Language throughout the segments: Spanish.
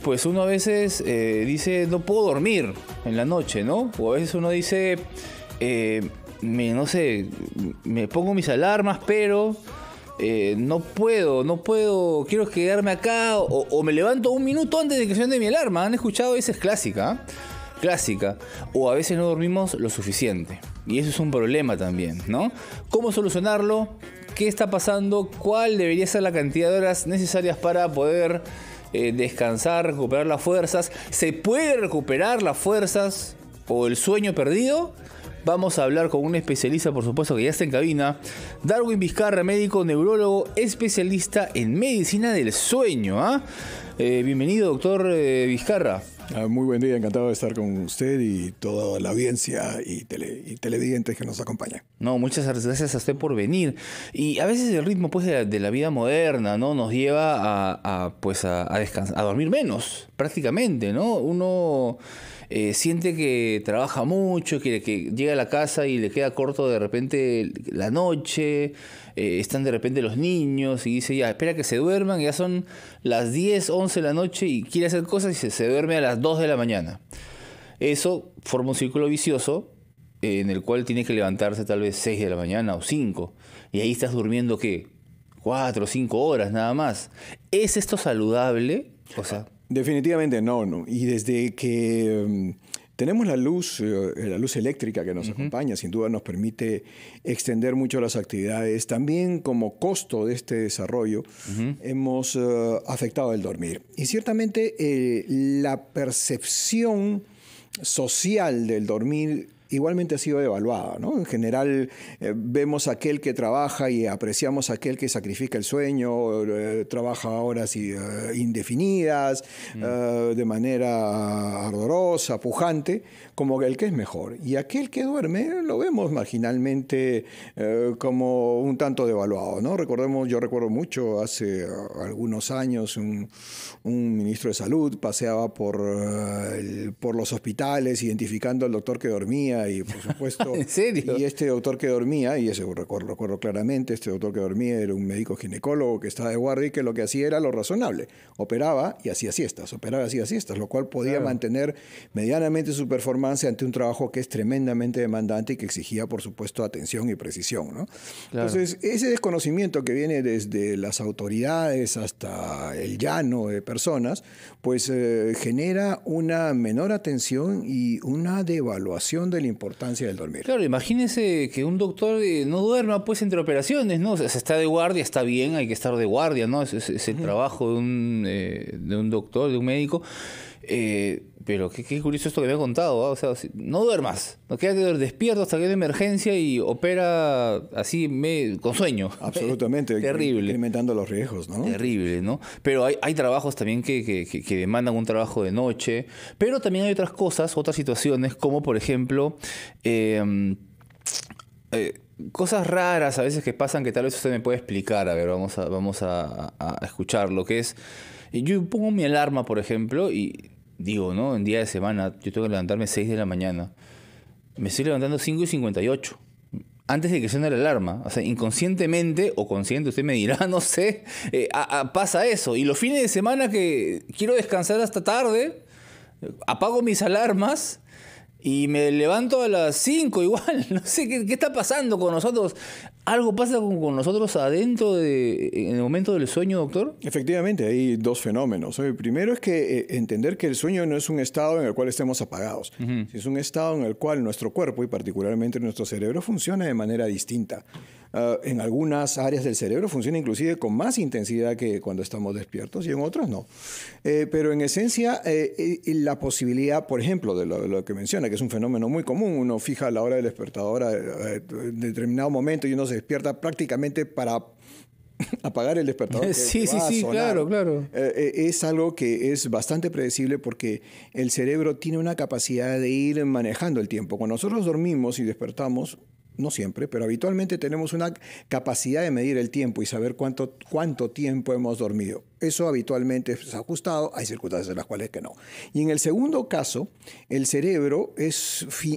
pues uno a veces dice, no puedo dormir en la noche, ¿no? O a veces uno dice, no sé, me pongo mis alarmas, pero no puedo, quiero quedarme acá, o me levanto un minuto antes de que suene mi alarma. ¿Han escuchado? Esa es clásica, clásica. O a veces no dormimos lo suficiente. Y eso es un problema también, ¿no? ¿Cómo solucionarlo? ¿Qué está pasando? ¿Cuál debería ser la cantidad de horas necesarias para poder descansar, recuperar las fuerzas? ¿Se puede recuperar las fuerzas o el sueño perdido? Vamos a hablar con un especialista, por supuesto, que ya está en cabina. Darwin Vizcarra, médico neurólogo, especialista en medicina del sueño. Bienvenido, doctor Vizcarra. Muy buen día, encantado de estar con usted y toda la audiencia y televidentes que nos acompañan. No, muchas gracias a usted por venir. Y a veces el ritmo pues, de la vida moderna, ¿no? Nos lleva a descansar, a dormir menos, prácticamente, ¿no? Uno siente que trabaja mucho, que llega a la casa y le queda corto de repente la noche, están de repente los niños y dice, ya, espera que se duerman, ya son las 10, 11 de la noche y quiere hacer cosas y se duerme a las 2 de la mañana. Eso forma un círculo vicioso en el cual tiene que levantarse tal vez 6 de la mañana o 5. Y ahí estás durmiendo, ¿qué? 4 o 5 horas nada más. ¿Es esto saludable? O sea, definitivamente no. Y desde que tenemos la luz eléctrica que nos acompaña, sin duda nos permite extender mucho las actividades. También como costo de este desarrollo hemos afectado el dormir. Y ciertamente la percepción social del dormir igualmente ha sido devaluada, ¿no? En general vemos a aquel que trabaja y apreciamos a aquel que sacrifica el sueño, trabaja horas indefinidas, de manera ardorosa, pujante, como el que es mejor. Y aquel que duerme lo vemos marginalmente como un tanto devaluado, ¿no? Yo recuerdo mucho, hace algunos años, un ministro de Salud paseaba por los hospitales identificando al doctor que dormía y, por supuesto, ¿en serio? Y este doctor que dormía, y ese recuerdo claramente, este doctor que dormía era un médico ginecólogo que estaba de guardia y que lo que hacía era lo razonable. Operaba y hacía siestas, lo cual podía mantener medianamente su performance ante un trabajo que es tremendamente demandante y que exigía, por supuesto, atención y precisión, ¿no? Claro. Entonces, ese desconocimiento que viene desde las autoridades hasta el llano de personas, pues genera una menor atención y una devaluación de la importancia del dormir. Claro, imagínese que un doctor no duerma pues entre operaciones, ¿no? O sea, está de guardia, está bien, hay que estar de guardia, ¿no? Es el trabajo de un doctor, de un médico. Pero qué curioso esto que me ha contado, ¿eh? O sea, no duermas, no quédate despierto hasta que hay emergencia y opera así con sueño. Absolutamente. Terrible. Incrementando los riesgos, ¿no? Terrible, ¿no? Pero hay trabajos también que demandan un trabajo de noche, pero también hay otras cosas, otras situaciones, como por ejemplo cosas raras a veces que pasan que tal vez usted me puede explicar. A ver, vamos a escuchar lo que es. Yo pongo mi alarma, por ejemplo, y digo, ¿no? En día de semana yo tengo que levantarme 6 de la mañana. Me estoy levantando 5:58. Antes de que suene la alarma. O sea, inconscientemente o consciente, usted me dirá, no sé, pasa eso. Y los fines de semana que quiero descansar hasta tarde, apago mis alarmas y me levanto a las 5 igual. No sé, ¿qué está pasando con nosotros? ¿Algo pasa con nosotros adentro en el momento del sueño, doctor? Efectivamente, hay dos fenómenos. El primero es que entender que el sueño no es un estado en el cual estemos apagados. Es un estado en el cual nuestro cuerpo y particularmente nuestro cerebro funciona de manera distinta. En algunas áreas del cerebro funciona inclusive con más intensidad que cuando estamos despiertos y en otras no. Pero en esencia, la posibilidad, por ejemplo, de lo que menciona, que es un fenómeno muy común, uno fija la hora del despertador en determinado momento y uno se despierta prácticamente para apagar el despertador. Sí, claro. Es algo que es bastante predecible porque el cerebro tiene una capacidad de ir manejando el tiempo. Cuando nosotros dormimos y despertamos, no siempre, pero habitualmente tenemos una capacidad de medir el tiempo y saber cuánto tiempo hemos dormido. Eso habitualmente es ajustado, hay circunstancias en las cuales que no. Y en el segundo caso, el cerebro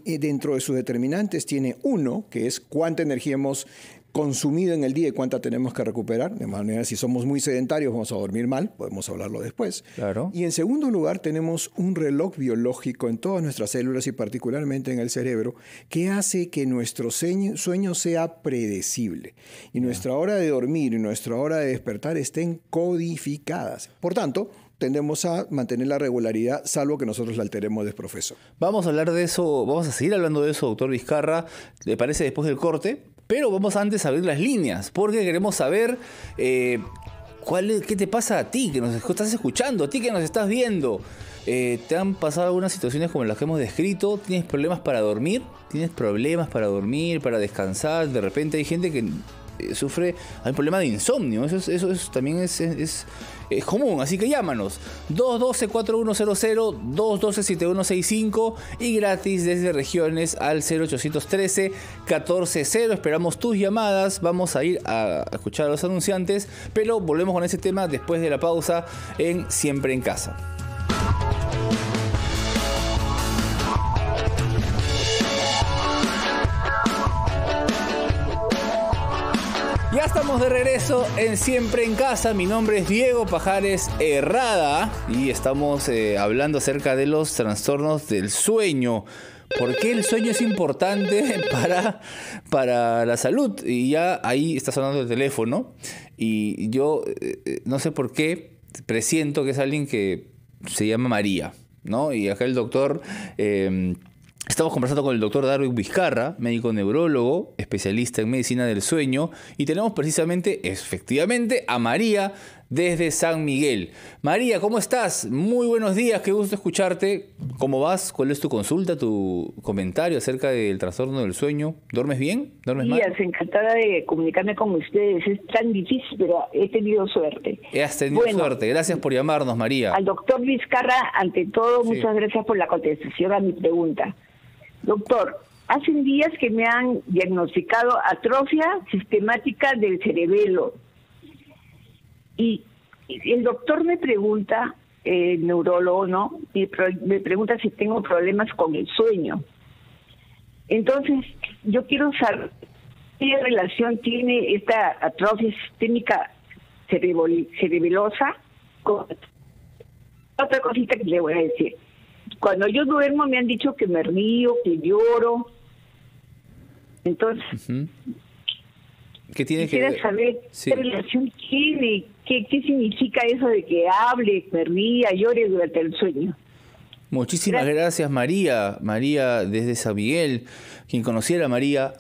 dentro de sus determinantes tiene uno, que es cuánta energía hemos consumido en el día y cuánta tenemos que recuperar. De manera, si somos muy sedentarios, vamos a dormir mal, podemos hablarlo después. Claro. Y en segundo lugar, tenemos un reloj biológico en todas nuestras células y particularmente en el cerebro que hace que nuestro sueño sea predecible. Y nuestra hora de dormir y nuestra hora de despertar estén codificadas. Por tanto, tendemos a mantener la regularidad, salvo que nosotros la alteremos de profesor. Vamos a hablar de eso, vamos a seguir hablando de eso, doctor Vizcarra, ¿le parece después del corte? Pero vamos antes a abrir las líneas, porque queremos saber qué te pasa a ti, que nos estás escuchando, a ti que nos estás viendo. ¿Te han pasado algunas situaciones como las que hemos descrito? ¿Tienes problemas para dormir? ¿Tienes problemas para dormir, para descansar? De repente hay gente que sufre, hay un problema de insomnio, eso también es común, así que llámanos 212-4100, 212-7165 y gratis desde regiones al 0813-1400. Esperamos tus llamadas, vamos a ir a escuchar a los anunciantes, pero volvemos con ese tema después de la pausa en Siempre en Casa. Ya estamos de regreso en Siempre en Casa. Mi nombre es Diego Pajares Herrada y estamos hablando acerca de los trastornos del sueño. ¿Por qué el sueño es importante para la salud? Y ya ahí está sonando el teléfono y yo no sé por qué presiento que es alguien que se llama María, ¿no? Y acá el doctor... Estamos conversando con el doctor Darwin Vizcarra, médico neurólogo, especialista en medicina del sueño, y tenemos precisamente, efectivamente, a María desde San Miguel. María, ¿cómo estás? Muy buenos días, qué gusto escucharte. ¿Cómo vas? ¿Cuál es tu consulta, tu comentario acerca del trastorno del sueño? ¿Duermes bien? ¿Duermes mal? Días, encantada de comunicarme con ustedes. Es tan difícil, pero he tenido suerte. Has tenido suerte. Gracias por llamarnos, María. Al doctor Vizcarra, ante todo, muchas gracias por la contestación a mi pregunta. Doctor, hace días que me han diagnosticado atrofia sistemática del cerebelo. Y el doctor me pregunta, el neurólogo, ¿no? Me pregunta si tengo problemas con el sueño. Entonces, yo quiero saber qué relación tiene esta atrofia sistémica cerebelosa con otra cosita que le voy a decir. Cuando yo duermo me han dicho que me río, que lloro. Entonces, ¿qué tiene que ver? Saber qué relación tiene, qué significa eso de que hable, me ría, llore durante el sueño. Muchísimas gracias, María. María desde San Miguel. Quien conociera a María,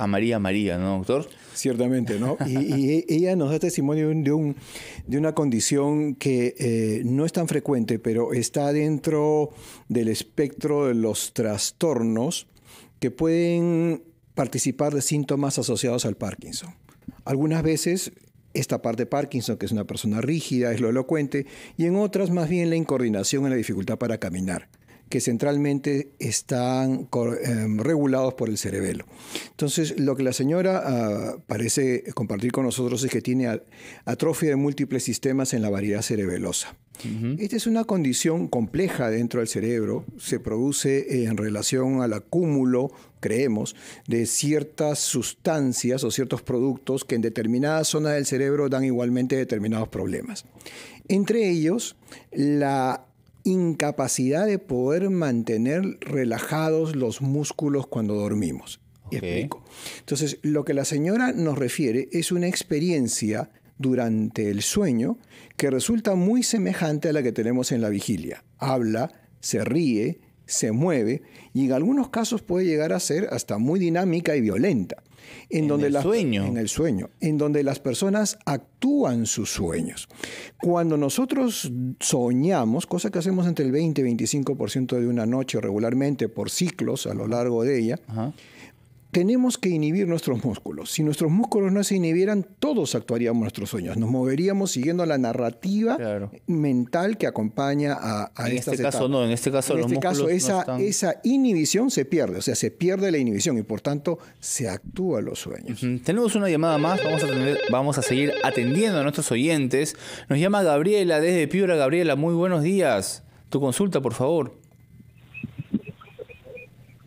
¿no, doctor? Ciertamente, ¿no? Y ella nos da testimonio de una condición que no es tan frecuente, pero está dentro del espectro de los trastornos que pueden participar de síntomas asociados al Parkinson. Algunas veces esta parte de Parkinson, que es una persona rígida, es lo elocuente, y en otras más bien la incoordinación y la dificultad para caminar, que centralmente están regulados por el cerebelo. Entonces, lo que la señora parece compartir con nosotros es que tiene atrofia de múltiples sistemas en la variedad cerebelosa. Esta es una condición compleja dentro del cerebro. Se produce en relación al acúmulo, creemos, de ciertas sustancias o ciertos productos que en determinadas zonas del cerebro dan igualmente determinados problemas. Entre ellos, la incapacidad de poder mantener relajados los músculos cuando dormimos. Explico. Entonces, lo que la señora nos refiere es una experiencia durante el sueño que resulta muy semejante a la que tenemos en la vigilia. Habla, se ríe, se mueve y en algunos casos puede llegar a ser hasta muy dinámica y violenta. En el sueño, en donde las personas actúan sus sueños. Cuando nosotros soñamos, cosa que hacemos entre el 20 y 25% de una noche regularmente por ciclos a lo largo de ella, tenemos que inhibir nuestros músculos. Si nuestros músculos no se inhibieran, todos actuaríamos nuestros sueños. Nos moveríamos siguiendo la narrativa mental que acompaña a estas etapas. En este caso los músculos esa inhibición se pierde. O sea, se pierde la inhibición y por tanto se actúa los sueños. Tenemos una llamada más. Vamos a seguir atendiendo a nuestros oyentes. Nos llama Gabriela desde Piura. Gabriela, muy buenos días. Tu consulta, por favor.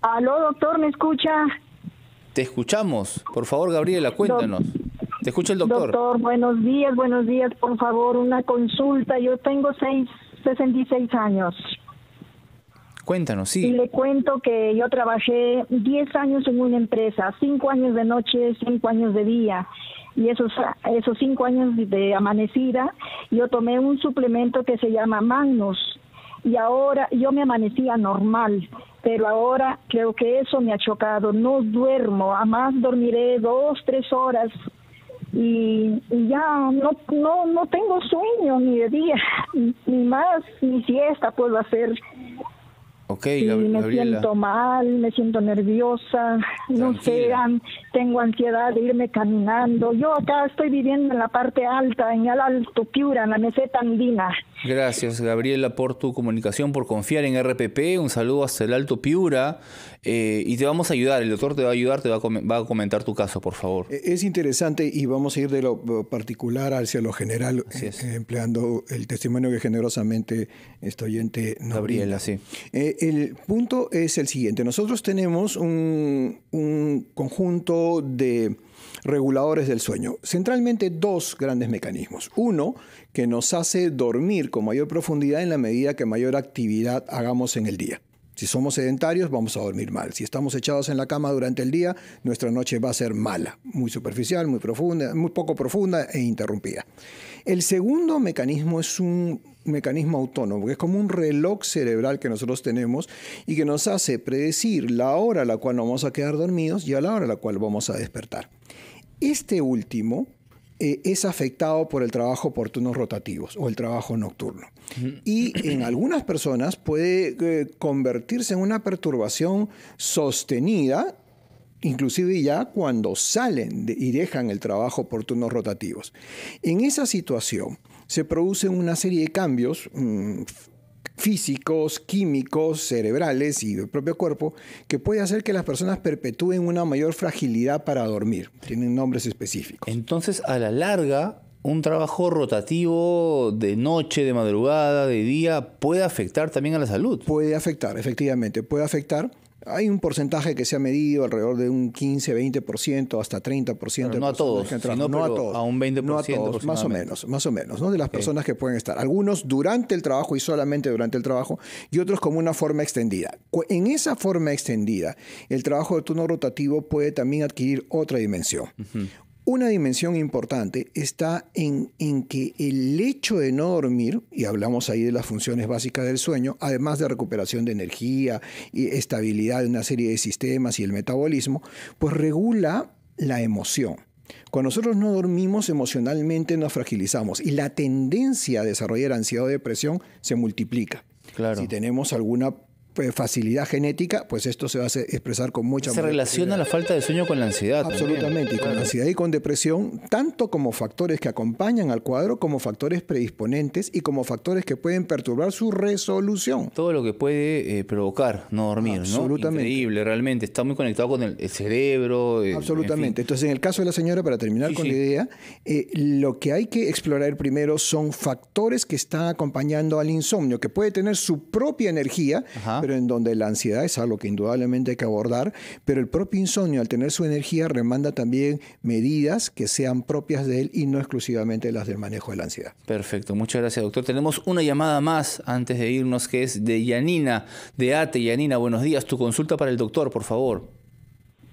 Aló, doctor, ¿me escucha? Te escuchamos. Por favor, Gabriela, cuéntanos. Te escucha el doctor. Doctor, buenos días, por favor, una consulta. Yo tengo 66 años. Cuéntanos, sí. Y le cuento que yo trabajé 10 años en una empresa, 5 años de noche, 5 años de día. Y esos 5 años de amanecida, yo tomé un suplemento que se llama Magnus. Y ahora yo me amanecía normal, pero ahora creo que eso me ha chocado. No duermo, además dormiré 2, 3 horas y ya no tengo sueño ni de día, ni más, ni siesta puedo hacer. Ok, y me Gabriela. siento mal, me siento nerviosa, no sé, tengo ansiedad de irme caminando. Yo acá estoy viviendo en la parte alta, en el Alto Piura, en la meseta andina. Gracias, Gabriela, por tu comunicación, por confiar en RPP. Un saludo hasta el Alto Piura. Y te vamos a ayudar, el doctor te va a ayudar, va a comentar tu caso, por favor. Es interesante y vamos a ir de lo particular hacia lo general, empleando el testimonio que generosamente esta oyente nos Gabriela, brinda. sí. El punto es el siguiente. Nosotros tenemos un conjunto de reguladores del sueño. Centralmente 2 grandes mecanismos. Uno, que nos hace dormir con mayor profundidad en la medida que mayor actividad hagamos en el día. Si somos sedentarios, vamos a dormir mal. Si estamos echados en la cama durante el día, nuestra noche va a ser mala, muy superficial, muy profunda, muy poco profunda e interrumpida. El segundo mecanismo es un mecanismo autónomo, que es como un reloj cerebral que nosotros tenemos y que nos hace predecir la hora a la cual nos vamos a quedar dormidos y a la hora a la cual vamos a despertar. Este último es afectado por el trabajo por turnos rotativos o el trabajo nocturno. Y en algunas personas puede convertirse en una perturbación sostenida, inclusive ya cuando salen y dejan el trabajo por turnos rotativos. En esa situación se producen una serie de cambios físicos, químicos, cerebrales y del propio cuerpo, que puede hacer que las personas perpetúen una mayor fragilidad para dormir. Tienen nombres específicos. Entonces, a la larga, un trabajo rotativo de noche, de madrugada, de día, puede afectar también a la salud. Puede afectar, efectivamente, puede afectar. Hay un porcentaje que se ha medido alrededor de un 15, 20%, hasta 30%. Pero no a todos, sino no a todos. A un 20%. No a todos, más o menos, ¿no? De las personas que pueden estar. Algunos durante el trabajo y solamente durante el trabajo, y otros como una forma extendida. En esa forma extendida, el trabajo de turno rotativo puede también adquirir otra dimensión. Una dimensión importante está en que el hecho de no dormir, y hablamos ahí de las funciones básicas del sueño, además de recuperación de energía y estabilidad de una serie de sistemas y el metabolismo, pues regula la emoción. Cuando nosotros no dormimos, emocionalmente nos fragilizamos y la tendencia a desarrollar ansiedad o depresión se multiplica. Claro. Si tenemos alguna facilidad genética, pues esto se va a expresar con mucha Se relaciona la falta de sueño con la ansiedad. Absolutamente, y con la ansiedad y con depresión, tanto como factores que acompañan al cuadro, como factores predisponentes y como factores que pueden perturbar su resolución. Todo lo que puede provocar no dormir, absolutamente. ¿no? Increíble, realmente. Está muy conectado con el cerebro. Absolutamente. En fin. Entonces, en el caso de la señora, para terminar con la idea, lo que hay que explorar primero son factores que están acompañando al insomnio, que puede tener su propia energía, pero en donde la ansiedad es algo que indudablemente hay que abordar, pero el propio insomnio, al tener su energía, remanda también medidas que sean propias de él y no exclusivamente las del manejo de la ansiedad. Perfecto, muchas gracias, doctor. Tenemos una llamada más antes de irnos, que es de Yanina, de ATE. Yanina, buenos días. Tu consulta para el doctor, por favor.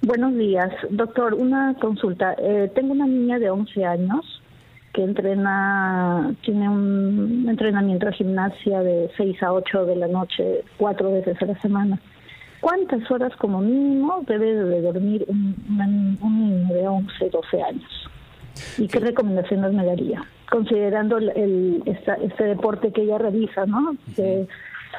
Buenos días, doctor. Una consulta. Tengo una niña de 11 años que tiene un entrenamiento de gimnasia de 6 a 8 de la noche, 4 veces a la semana. ¿Cuántas horas como mínimo debe de dormir un niño de 11, 12 años? ¿Y qué recomendaciones me daría? Considerando este deporte que ella realiza, ¿no? De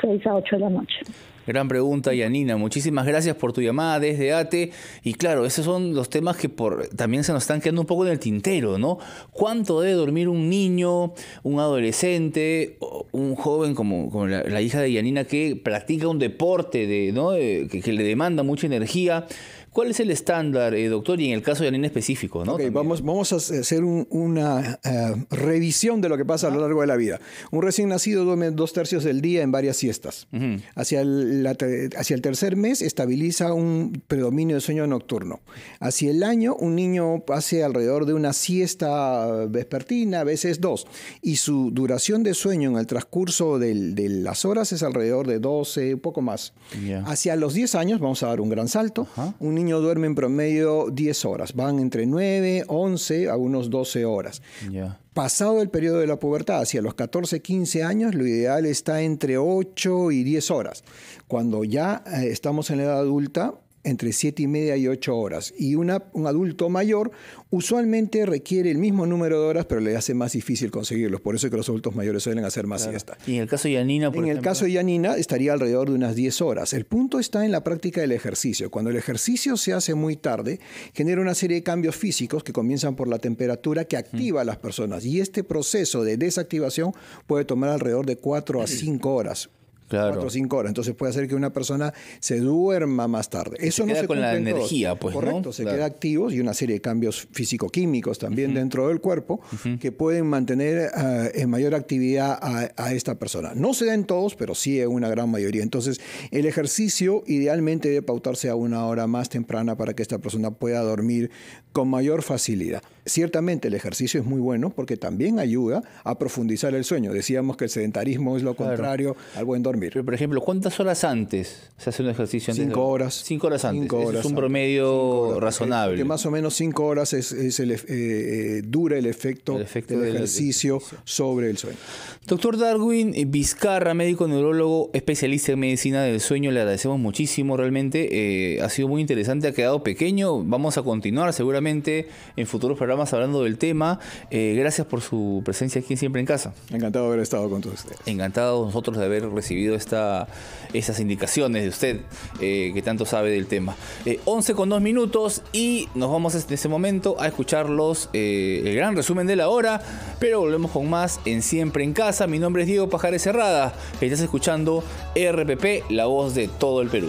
6 a 8 de la noche. Gran pregunta, Yanina. Muchísimas gracias por tu llamada desde ATE. Y claro, esos son los temas que también se nos están quedando un poco en el tintero, ¿no? ¿Cuánto debe dormir un niño, un adolescente, un joven como la hija de Yanina que practica un deporte que le demanda mucha energía? ¿Cuál es el estándar, doctor, y en el caso de Yanina específico, ¿no? Okay, vamos a hacer una revisión de lo que pasa a lo largo de la vida. Un recién nacido duerme 2/3 del día en varias siestas. Hacia el tercer mes estabiliza un predominio de sueño nocturno. Hacia el año, un niño hace alrededor de una siesta vespertina, a veces 2. Y su duración de sueño en el transcurso de las horas es alrededor de 12, un poco más. Hacia los 10 años, vamos a dar un gran salto. Un niño duerme en promedio 10 horas. Van entre 9, 11 a unos 12 horas. Pasado el periodo de la pubertad, hacia los 14, 15 años, lo ideal está entre 8 y 10 horas. Cuando ya estamos en la edad adulta, entre 7:30 y 8 horas. Y un adulto mayor usualmente requiere el mismo número de horas, pero le hace más difícil conseguirlos. Por eso es que los adultos mayores suelen hacer más siesta. Y en el caso de Yanina, por ejemplo. En el caso de Yanina estaría alrededor de unas 10 horas. El punto está en la práctica del ejercicio. Cuando el ejercicio se hace muy tarde, genera una serie de cambios físicos que comienzan por la temperatura que activa a las personas. Y este proceso de desactivación puede tomar alrededor de 4 a 5 horas. 4 o 5 horas. Entonces puede hacer que una persona se duerma más tarde. Eso se queda con la energía, pues, correcto, ¿no? Se queda activos y una serie de cambios físico-químicos también dentro del cuerpo que pueden mantener en mayor actividad a esta persona. No se da en todos, pero sí en una gran mayoría. Entonces, el ejercicio idealmente debe pautarse a una hora más temprana para que esta persona pueda dormir con mayor facilidad. Ciertamente el ejercicio es muy bueno porque también ayuda a profundizar el sueño. Decíamos que el sedentarismo es lo contrario al buen dormir. Pero, por ejemplo, ¿cuántas horas antes se hace un ejercicio? 5 horas. 5 horas antes. 5 horas. Es un promedio razonable. Que más o menos 5 horas dura el efecto del ejercicio sobre el sueño. Doctor Darwin Vizcarra, médico neurólogo, especialista en medicina del sueño, le agradecemos muchísimo realmente. Ha sido muy interesante, ha quedado pequeño. Vamos a continuar seguramente en futuros programas hablando del tema. Gracias por su presencia aquí en Siempre en Casa. Encantado de haber estado con todos ustedes. Encantados nosotros de haber recibido esas indicaciones de usted que tanto sabe del tema. 11:02 y nos vamos en este momento a escuchar el gran resumen de la hora, pero volvemos con más en Siempre en Casa. Mi nombre es Diego Pajares Cerrada. Estás escuchando RPP, la voz de todo el Perú.